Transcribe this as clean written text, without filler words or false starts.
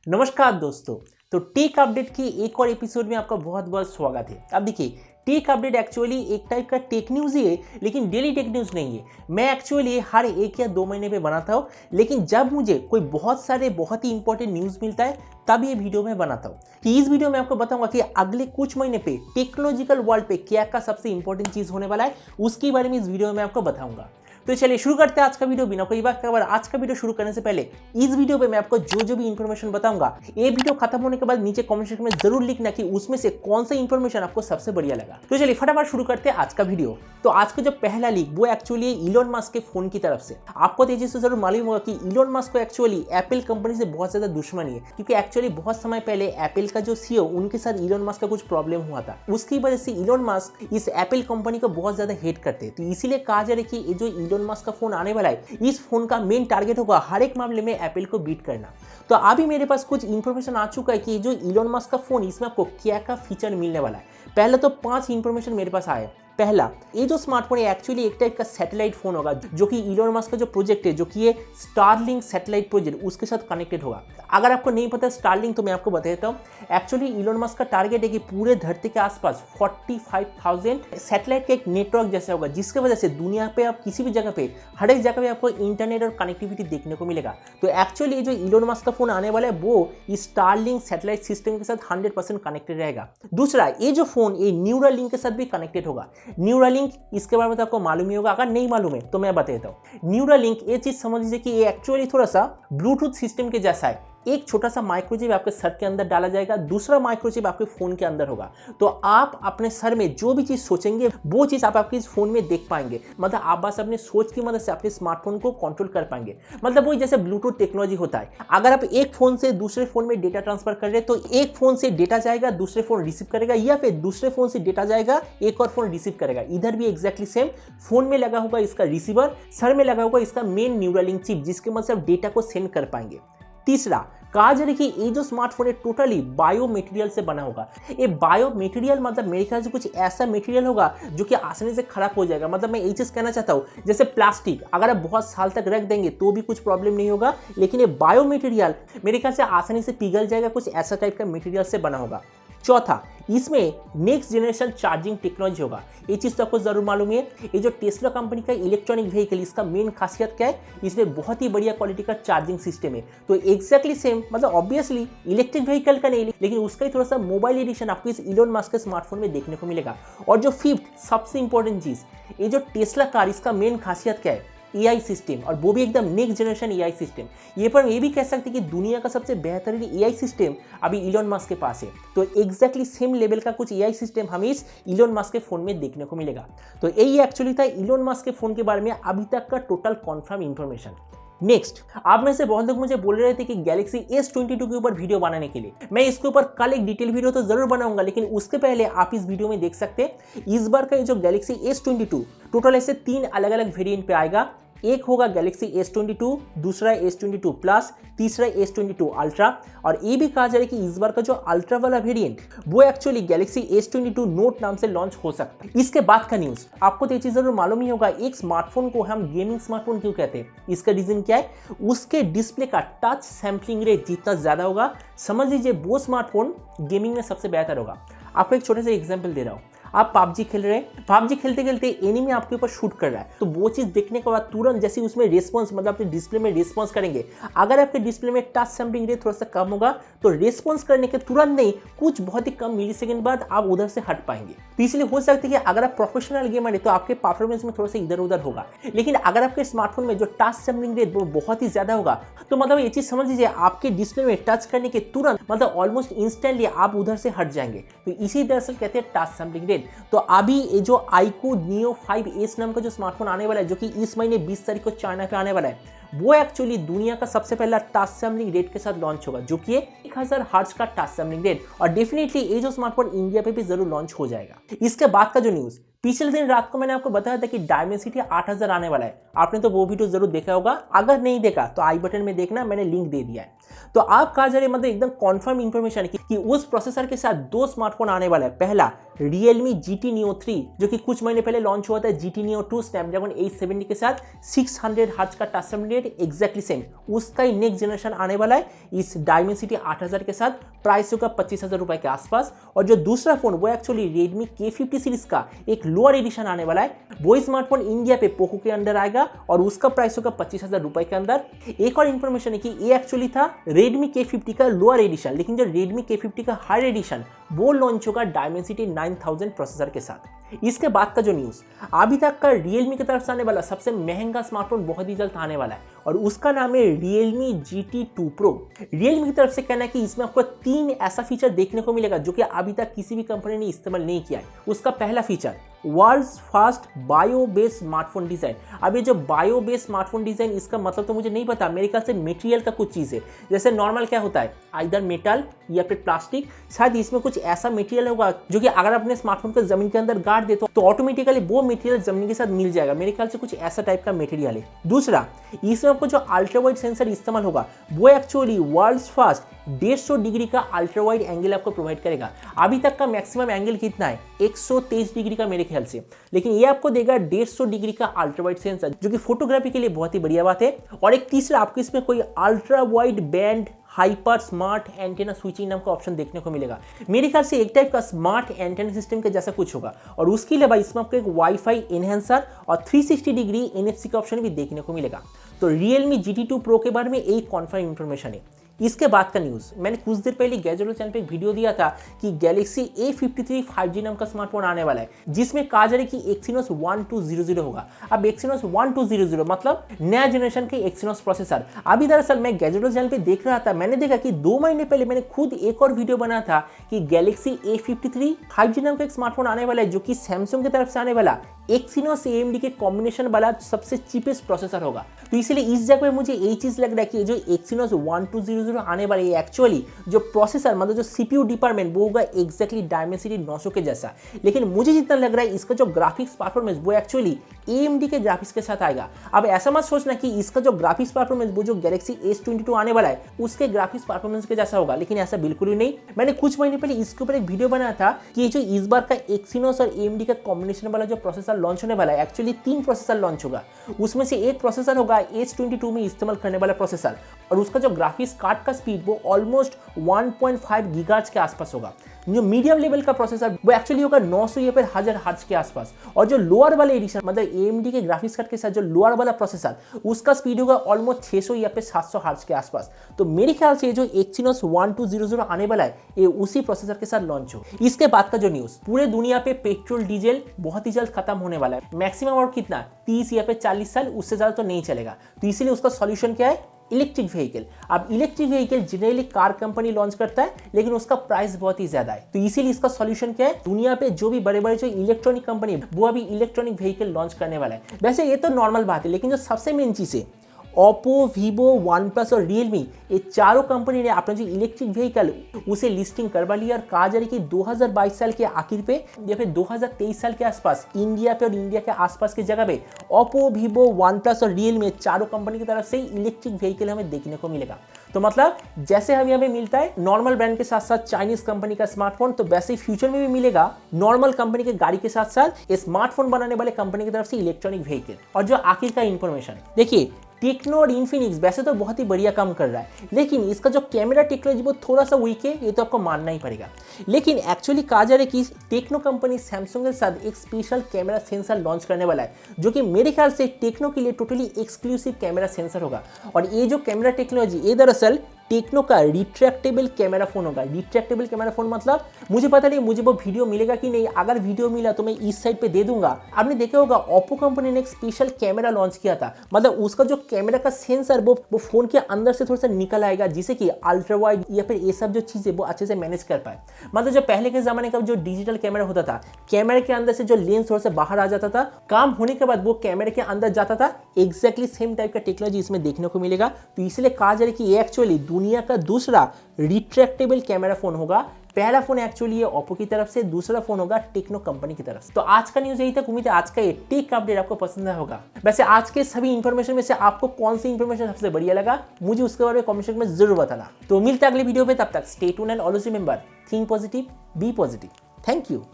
नमस्कार दोस्तों। तो टेक अपडेट की एक और एपिसोड में आपका बहुत बहुत स्वागत है। अब देखिए, टेक अपडेट एक्चुअली एक टाइप का टेक न्यूज़ ही है, लेकिन डेली टेक न्यूज़ नहीं है। मैं एक्चुअली हर 1 या 2 महीने पे बनाता हूँ, लेकिन जब मुझे कोई बहुत ही इंपॉर्टेंट न्यूज़ मिलता है तब ये वीडियो मैं बनाता हूँ। कि इस वीडियो में आपको बताऊंगा कि अगले कुछ महीने पे टेक्नोलॉजिकल वर्ल्ड पे क्या का सबसे इंपॉर्टेंट चीज़ होने वाला है, उसके बारे में इस वीडियो में मैं आपको बताऊंगा। तो चलिए शुरू करते हैं आज का वीडियो। बिना कोई बात कर, आज का वीडियो शुरू करने से पहले इस वीडियो पे मैं आपको जो भी इंफॉर्मेशन बताऊंगा, ये वीडियो खत्म होने के बाद नीचे कमेंट सेक्शन में जरूर लिखना कि उसमें से कौन सा इंफॉर्मेशन आपको सबसे बढ़िया लगा। तो चलिए फटाफट शुरू करते हैं आज का वीडियो। तो आज का जो पहला लीक वो एक्चुअली इलोन मस्क के फोन की तरफ से। आपको तेजी से जरूर मालूम होगा कि इलोन मस्क को एक्चुअली एप्पल कंपनी से बहुत ज्यादा दुश्मनी है, क्योंकि एक्चुअली बहुत समय पहले एप्पल का जो सीईओ उनके साथ इलोन मस्क का कुछ प्रॉब्लम हुआ था। उसकी वजह से इलोन मस्क इस एप्पल कंपनी को बहुत ज्यादा हेट करते हैं। तो इसीलिए कहा जा रहा है कि ये जो इलोन मस्क का फोन आने वाला है, इस फोन का मेन टारगेट होगा हर एक मामले में एप्पल को बीट करना। तो अभी मेरे पास कुछ इंफॉर्मेशन आ चुका है कि जो इलोन मस्क का फोन, इसमें आपको क्या क्या फीचर मिलने वाला है। पहले तो 5 इंफॉर्मेशन मेरे पास आए। पहला, ये जो स्मार्टफोन है एक्चुअली एक टाइप का सैटेलाइट फोन होगा, जो कि इलोन मस्क का जो प्रोजेक्ट है, जो कि ये स्टारलिंक सैटेलाइट प्रोजेक्ट, उसके साथ कनेक्टेड होगा। अगर आपको नहीं पता स्टारलिंक, तो मैं आपको बता देता हूँ। एक्चुअली इलोन मस्क का टारगेट है कि पूरे धरती के आसपास 45,000 सैटेलाइट का एक नेटवर्क जैसा होगा, जिसकी वजह से दुनिया पे आप किसी भी जगह पे, हर एक जगह पे आपको इंटरनेट और कनेक्टिविटी देखने को मिलेगा। तो एक्चुअली जो इलोन मस्क का फोन आने वाला है वो इस स्टारलिंक सैटेलाइट सिस्टम के साथ 100% कनेक्टेड रहेगा। दूसरा, ये जो फोन ये न्यूरालिंक के साथ भी कनेक्टेड होगा। न्यूरालिंक, इसके बारे में तो आपको मालूम ही होगा, अगर नहीं मालूम है तो मैं बता देता हूँ। न्यूरालिंक ये चीज समझ लीजिए कि ये एक्चुअली थोड़ा सा ब्लूटूथ सिस्टम के जैसा है। एक छोटा सा माइक्रोचिप आपके सर के अंदर डाला जाएगा, दूसरा माइक्रोचिप आपके फोन के अंदर होगा। तो आप अपने सर में जो भी चीज सोचेंगे वो चीज आप आपके इस फोन में देख पाएंगे। मतलब आप बस अपने सोच की मदद से अपने स्मार्टफोन को कंट्रोल कर पाएंगे। मतलब वही जैसे ब्लूटूथ टेक्नोलॉजी होता है। अगर आप एक फोन से दूसरे फोन में डेटा ट्रांसफर कर रहे हैं, तो एक फोन से डेटा जाएगा, दूसरे फोन रिसीव करेगा, या फिर दूसरे फोन से डेटा जाएगा, एक और फोन रिसीव करेगा। इधर भी एग्जैक्टली सेम, फोन में लगा होगा इसका रिसीवर, सर में लगा होगा इसका मेन न्यूरालिंक चिप, जिसके मदद से आप डेटा को सेंड कर पाएंगे। तीसरा, कहा जा रहा है कि ये जो स्मार्टफोन है टोटली बायो मटेरियल से बना होगा। ये बायो मटेरियल मतलब मेरे ख्याल से कुछ ऐसा मटेरियल होगा जो कि आसानी से खराब हो जाएगा। मतलब मैं ये चीज कहना चाहता हूँ, जैसे प्लास्टिक अगर आप बहुत साल तक रख देंगे तो भी कुछ प्रॉब्लम नहीं होगा, लेकिन ये बायो मटेरियल मेरे ख्याल से आसानी से पिघल जाएगा। कुछ ऐसा टाइप का मटेरियल से बना होगा। चौथा, इसमें नेक्स्ट जनरेशन चार्जिंग टेक्नोलॉजी होगा। ये चीज तो आपको जरूर मालूम है। ये जो टेस्ला कंपनी का इलेक्ट्रॉनिक व्हीकल, इसका मेन खासियत क्या है, इसमें बहुत ही बढ़िया क्वालिटी का चार्जिंग सिस्टम है। तो एग्जैक्टली सेम, मतलब ऑब्वियसली इलेक्ट्रिक व्हीकल का नहीं, लेकिन उसका ही थोड़ा सा मोबाइल एडिशन आपको इस इलोन मस्क के स्मार्टफोन में देखने को मिलेगा। और जो फिफ्थ सबसे इंपॉर्टेंट चीज, ये जो टेस्ला कार, इसका मेन खासियत क्या है, एआई सिस्टम, और वो भी एकदम नेक्स्ट जनरेशन एआई सिस्टम। ये पर ये भी कह सकते हैं कि दुनिया का सबसे बेहतरीन एआई सिस्टम अभी इलोन मस्क के पास है। तो एग्जैक्टली सेम लेवल का कुछ एआई सिस्टम हमें इस इलोन मस्क के फोन में देखने को मिलेगा। तो यही एक्चुअली था इलोन मस्क के फोन के बारे में अभी तक का टोटल कॉन्फर्म इंफॉर्मेशन। नेक्स्ट, आप में से बहुत लोग मुझे बोल रहे थे कि गैलेक्सी S22 के ऊपर वीडियो बनाने के लिए। मैं इसके ऊपर कल एक डिटेल वीडियो तो जरूर बनाऊंगा, लेकिन उसके पहले आप इस वीडियो में देख सकते हैं इस बार का ये जो गैलेक्सी S22 टोटल ऐसे 3 अलग अलग वेरिएंट पे आएगा। एक होगा गैलेक्सी S22, दूसरा S22 प्लस, तीसरा S22 अल्ट्रा। और ये भी कहा जा रहा है कि इस बार का जो अल्ट्रा वाला वेरिएंट वो एक्चुअली गैलेक्सी S22 नोट नाम से लॉन्च हो सकता है। इसके बाद का न्यूज, आपको तो ये चीज जरूर मालूम ही होगा, एक स्मार्टफोन को हम गेमिंग स्मार्टफोन क्यों कहते हैं। इसका रीजन क्या है, उसके डिस्प्ले का टच सैम्पलिंग रेट जितना ज्यादा होगा, समझ लीजिए वो स्मार्टफोन गेमिंग में सबसे बेहतर होगा। आपको एक छोटे से एग्जाम्पल दे रहा हूँ। आप पबजी खेल रहे हैं, पबजी खेलते खेलते एनिमी आपके ऊपर शूट कर रहा है, तो वो चीज देखने के बाद तुरंत जैसे उसमें रिस्पॉन्स, मतलब अपने डिस्प्ले में रिस्पॉन्स करेंगे। अगर आपके डिस्प्ले में टच सैम्पलिंग रेट थोड़ा सा कम होगा, तो रिस्पॉन्स करने के तुरंत नहीं, कुछ बहुत ही कम मिलीसेकंड बाद आप उधर से हट पाएंगे। तो इसलिए हो सकता है कि अगर आप प्रोफेशनल गेमर है तो आपके परफॉर्मेंस में थोड़ा सा इधर उधर होगा, लेकिन अगर आपके स्मार्टफोन में जो टच सैम्पलिंग रेट वो बहुत ही ज्यादा होगा, तो मतलब ये चीज समझ लीजिए आपके डिस्प्ले में टच करने के तुरंत, मतलब ऑलमोस्ट इंस्टेंटली आप उधर से हट जाएंगे। तो इसी दरअसल कहते हैं टच सैम्पलिंग रेट। तो अभी ये जो iQOO Neo 5S नाम का जो स्मार्टफोन आने वाला है, जो कि इस महीने 20 तारीख को चाइना पे आने वाला है, वो एक्चुअली दुनिया का सबसे पहला टच सैम्पलिंग रेट के साथ लॉन्च होगा, जो कि 1000 हर्ट्ज का टच सैम्पलिंग रेट। और डेफिनेटली ये जो स्मार्टफोन इंडिया पे भी जरूर लॉन्च हो जाएगा। इसके बाद का जो न्यूज, पिछले दिन रात को मैंने आपको बताया था कि डायमेंसिटी 8000 आने वाला है। आपने तो वो वीडियो जरूर देखा होगा, अगर नहीं देखा तो आई बटन में देखना, मैंने लिंक दे दिया है। तो आप कहा जा रहे मतलब एकदम कॉन्फर्म इंफॉर्मेशन है कि उस प्रोसेसर के साथ दो स्मार्टफोन आने वाला है। पहला Realme GT Neo 3 जो कि कुछ महीने पहले लॉन्च हुआ था GT Neo 2 स्नैपड्रैगन 870 के साथ 600 हर्ट्ज का touch sample rate exactly same, उसका ही नेक्स्ट जनरेशन आने वाला है इस Dimensity 8000 के साथ, प्राइस होगा 25,000 रुपए के आसपास। और जो दूसरा फोन वो एक्चुअली Redmi K50 सीरीज का एक लोअर एडिशन आने वाला है, वो स्मार्टफोन इंडिया पे पोको के अंदर आएगा और उसका प्राइस होगा 25,000 रुपए के अंदर। एक और इन्फॉर्मेशन है कि ये एक्चुअली था Redmi K50 का लोअर एडिशन, लेकिन जो Redmi K50 का हायर एडिशन वो लॉन्च होगा Dimensity 9000 प्रोसेसर के साथ। इसके बाद का जो न्यूज़, अभी तक का Realme की तरफ से आने वाला सबसे महंगा स्मार्टफोन बहुत ही जल्द आने वाला है और उसका नाम है Realme GT2 Pro। Realme की तरफ से कहना है कि इसमें आपको 3 ऐसा फीचर देखने को मिलेगा जो कि अभी तक किसी भी कंपनी ने इस्तेमाल नहीं किया है। उसका पहला feature world's first bio based smartphone design. अब ये जो बायो बेस्ड स्मार्टफोन डिजाइन, इसका मतलब तो मुझे नहीं पता, मेरे ख्याल से मटेरियल का कुछ चीज़ है। जैसे नॉर्मल क्या होता है, आइदर मेटल या फिर प्लास्टिक, शायद इसमें कुछ ऐसा मटेरियल होगा जो कि अगर अपने स्मार्टफोन को जमीन के अंदर गाड़ दे तो ऑटोमेटिकली वो मटेरियल जमीन के साथ मिल जाएगा। मेरे ख्याल से कुछ ऐसा टाइप का मटेरियल है। दूसरा, इसमें आपको जो अल्ट्रा वाइड सेंसर इस्तेमाल होगा वो एक्चुअली वर्ल्ड्स फर्स्ट 150 डिग्री का अल्ट्रा वाइड एंगल आपको प्रोवाइड करेगा। अभी तक का मैक्सिमम एंगल कितना है, 123 डिग्री का मेरे ख्याल से, लेकिन ये आपको देगा 150 डिग्री का अल्ट्रा वाइड सेंसर, जो कि फोटोग्राफी के लिए बहुत ही बढ़िया बात है। और एक तीसरा, आपको इसमें कोई ultra wide band hyper smart antenna switching नाम का ऑप्शन देखने को मिलेगा। मेरे ख्याल से एक टाइप का स्मार्ट एंटेना सिस्टम के जैसा कुछ होगा। और उसके अलावा इसमें आपको एक वाईफाई एनहेंसर और 360 डिग्री NFC का ऑप्शन भी देखने को मिलेगा। तो Realme GT2 Pro के बारे में एक कॉन्फर्म इंफॉर्मेशन है। इसके बाद का न्यूज़, मैंने कुछ देर पहले गैजेट चैनल पे एक वीडियो दिया था कि Galaxy A53 5G नाम का स्मार्टफोन आने वाला है, जिसमें कहा जा रहा है कि Exynos 1200 होगा। अब Exynos 1200 मतलब नया जनरेशन के Exynos प्रोसेसर। अभी दरअसल मैं गैजेट चैनल पे देख रहा था, मैंने देखा कि 2 महीने पहले मैंने खुद एक और वीडियो बनाया था कि Galaxy A53 5G नाम का एक स्मार्टफोन आने वाला है जो कि सैमसंग की तरफ से आने वाला Exynos AMD के कॉम्बिनेशन वाला सबसे चीपेस्ट प्रोसेसर होगा। तो इसलिए इस जगह पे मुझे यही चीज़ लग रहा है कि जो Exynos 1200 आने वाले एक्चुअली जो प्रोसेसर मतलब जो CPU डिपार्टमेंट वो होगा एग्जैक्टली Dimensity 900 के जैसा। लेकिन मुझे जितना लग रहा है इसका जो ग्राफिक्स परफॉर्मेंस वो एक्चुअली AMD के ग्राफिक्स के साथ आएगा। अब ऐसा मत सोचना कि इसका जो ग्राफिक्स परफॉर्मेंस वो जो Galaxy S22 आने वाला है उसके ग्राफिक्स परफॉर्मेंस के जैसा होगा, लेकिन ऐसा बिल्कुल ही नहीं। मैंने कुछ महीने पहले इसके ऊपर एक वीडियो बनाया था कि जो इस बार का Exynos और AMD का कॉम्बिनेशन वाला जो प्रोसेसर लॉन्च होने वाला है, एक्चुअली 3 प्रोसेसर लॉन्च होगा। उसमें से एक प्रोसेसर होगा S22 में इस्तेमाल करने वाला प्रोसेसर और उसका जो ग्राफिक्स कार्ड का स्पीड वो ऑलमोस्ट 1.5 गीगाहर्ट्ज के आसपास होगा। जो मीडियम लेवल का प्रोसेसर वो एक्चुअली होगा 900 या फिर 1000 हर्ट्ज के आसपास। और जो लोअर वाला एडिशन मतलब AMD के ग्राफिक्स कार्ड के साथ जो लोअर वाला प्रोसेसर उसका स्पीड होगा ऑलमोस्ट 600 या फिर 700 हर्ट्ज के आसपास। तो मेरे ख्याल से जो Exynos 1200 आने वाला है ये उसी प्रोसेसर के साथ लॉन्च हो। इसके बाद का जो न्यूज़, पूरे दुनिया पे पेट्रोल डीजल बहुत ही जल्द खत्म होने वाला है। मैक्सिमम और कितना 30 या फिर 40 साल, उससे ज़्यादा तो नहीं चलेगा। तो इसीलिए उसका सॉल्यूशन क्या है, इलेक्ट्रिक व्हीकल। अब electric vehicle generally car company launch करता है, लेकिन उसका प्राइस बहुत ही ज्यादा है। तो इसीलिए इसका सॉल्यूशन क्या है, दुनिया पे जो भी बड़े बड़े जो इलेक्ट्रॉनिक कंपनी है वो अभी इलेक्ट्रॉनिक व्हीकल लॉन्च करने वाला है। वैसे ये तो नॉर्मल बात है, लेकिन जो सबसे मेन चीज़ है ओप्पो, वीवो, OnePlus और Realme, ये चारों कंपनी ने अपना जो इलेक्ट्रिक व्हीकल उसे लिस्टिंग करवा लिया और कहा जा रही है कि 2022 साल के आखिर पे या फिर 2023 साल के आसपास इंडिया पे और इंडिया के आसपास की जगह पे ओप्पो, वीवो, OnePlus और Realme चारों कंपनी की तरफ से इलेक्ट्रिक व्हीकल हमें देखने को मिलेगा। तो मतलब जैसे हमें मिलता है नॉर्मल ब्रांड के साथ साथ चाइनीज कंपनी का स्मार्टफोन, तो वैसे ही फ्यूचर में भी मिलेगा नॉर्मल कंपनी के गाड़ी के साथ साथ स्मार्टफोन बनाने वाले कंपनी की तरफ से इलेक्ट्रॉनिक व्हीकल। और जो आखिर का इंफॉर्मेशन देखिए, टेक्नो और इन्फिनिक्स वैसे तो बहुत ही बढ़िया काम कर रहा है, लेकिन इसका जो कैमरा टेक्नोलॉजी वो थोड़ा सा वीक है, ये तो आपको मानना ही पड़ेगा। लेकिन एक्चुअली कहा जा रहा है कि टेक्नो कंपनी सैमसंग के साथ एक स्पेशल कैमरा सेंसर लॉन्च करने वाला है, जो कि मेरे ख्याल से टेक्नो के लिए टोटली एक्सक्लूसिव कैमरा सेंसर होगा। और ये जो कैमरा टेक्नोलॉजी ये दरअसल टेक्नो का रिट्रैक्टेबल कैमरा फोन होगा। रिट्रैक्टेबल कैमरा फोन मतलब मुझे पता नहीं मुझे वो वीडियो मिलेगा कि नहीं, अगर वीडियो मिला तो मैं इस साइड पे दे दूंगा। आपने देखा होगा ओप्पो कंपनी ने एक स्पेशल कैमरा लॉन्च किया था, मतलब उसका जो कैमरा का सेंसर वो फोन के अंदर से थोड़ा सा निकल आएगा, जिससे कि अल्ट्रा वाइड या फिर ये सब जो चीज़ें वो अच्छे से मैनेज कर पाए। मतलब जो पहले के ज़माने का जो डिजिटल कैमरा होता था, कैमरे के अंदर से जो लेंस थोड़ा सा बाहर आ जाता था, काम होने के बाद वो कैमरे के अंदर जाता था, एग्जैक्टली सेम टाइप का टेक्नोलॉजी इसमें देखने को मिलेगा। तो इसलिए कहा जा रहा है कि ये एक्चुअली दुनिया का दूसरा रिट्रैक्टेबल कैमरा फोन होगा पहला फोन एक्चुअली ये ओप्पो की तरफ से, दूसरा फोन होगा टेक्नो कंपनी की तरफ से। तो आज का न्यूज यही था। उम्मीद है आज का ये टेक अपडेट आपको पसंद आया होगा। वैसे आज के सभी इंफॉर्मेशन में से आपको कौन सी इंफॉर्मेशन सबसे बढ़िया लगा, मुझे उसके बारे में कमेंट सेक्शन में जरूर बताना। तो मिलते हैं अगले वीडियो में, तब तक stay tuned and always remember, think positive, be positive. Thank you.